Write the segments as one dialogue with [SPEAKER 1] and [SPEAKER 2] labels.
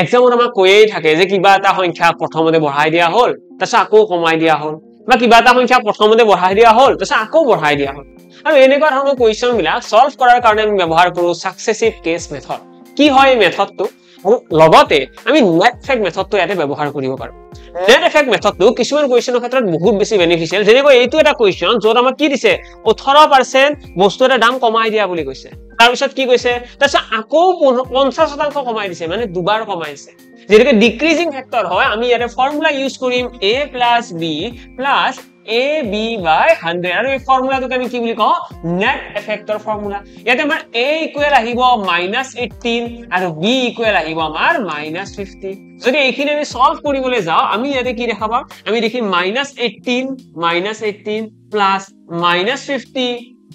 [SPEAKER 1] এক্সামত আমাক কৈয়েই থাকে যে কিবা এটা সংখ্যা প্ৰথমতে বঢ়াই দিয়া হ'ল তাৰপিছত আকৌ কমাই দিয়া হ'ল বা কিবা এটা সংখ্যা প্ৰথমতে বঢ়াই দিয়া হ'ল তাৰপিছত আকৌ বঢ়াই দিয়া হ'ল আৰু এনেকুৱা ধৰণৰ কোৱেশ্চন বিলাক সলভ কৰাৰ কাৰণে আমি ব্যৱহাৰ কৰো সাকসেসিভ কেস মেথড কি হয় এই মেথডটো আৰু লগতে আমি নেট ইফেক্ট মেথডটো ইয়াতে ব্যৱহাৰ কৰিব পাৰো নেট ইফেক্ট মেথডটো কিছুমান কোৱেশ্চনৰ ক্ষেত্ৰত বহুত বেছি বেনিফিচিয়েল যেনেকৈ এইটো এটা কোৱেশ্চন যত আমাক কি দিছে 18% বস্তু এটা দাম কমাই দিয়া বুলি কৈছে তাৰ পিছত কি কৈছে তাৰপিছত আকৌ 50% কমাই দিছে মানে দুবাৰ কমাইছে যেনেকৈ ডিক্ৰিজিং ফ্যাক্টৰ হয় আমি ইয়াতে ফৰ্মুলা ইউজ কৰিম a + b + ab by 100 আৰু এই ফৰ্মুলাটোক আমি কি বুলি কওঁ নেট ইফেক্টৰ ফৰ্মুলা ইয়াতে আমাৰ a ইকুৱেল আহিব -18 আৰু b ইকুৱেল আহিব আমাৰ -50 যদি এইখিনি আমি সলভ কৰিবলৈ যাও আমি ইয়াতে কি দেখা পাম আমি দেখিম -18 plus -50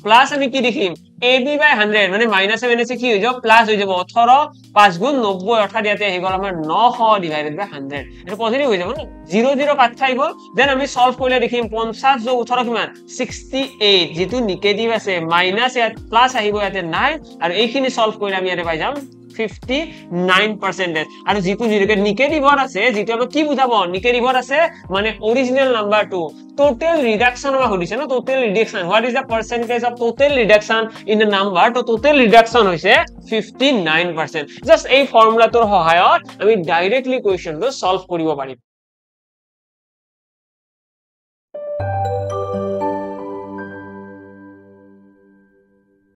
[SPEAKER 1] প্লাস আমি কি দেখিম ab by 100 মানে মাইনাস মানে কি হৈ যাব প্লাস হৈ যাব 18 5 গুণ 90 অৰ্থাৎ ইয়াতে আহি গল আমাৰ 900 ডিভাইডেড বাই 100 এটা পজিটিভ হৈ যাব না 0 0 কাট খাই গল দেন আমি সলভ কৰিলে দেখিম 50 যোগ 18 কিমান 68 যেটো নেগেটিভ আছে মাইনাস ইয়াত প্লাস আহিব ইয়াতে 9 আৰু এইখিনি সলভ কৰিলে আমি ইয়াতে পাই যাম 59% আৰু যেটো যেটো নেগেটিভৰ আছে যেটো আমি কি বুজাব নেগেটিভৰ আছে মানে অৰিজিনাল নাম্বাৰটো total reduction আমাৰ হলিছে না total reduction what is the percentage of total reduction in the number তো total reduction হৈছে 59% just এই ফৰ্মুলাটোৰ সহায়ত আমি ডাইৰেক্টলি কোৱেশ্চনটো সলভ কৰিব পাৰিম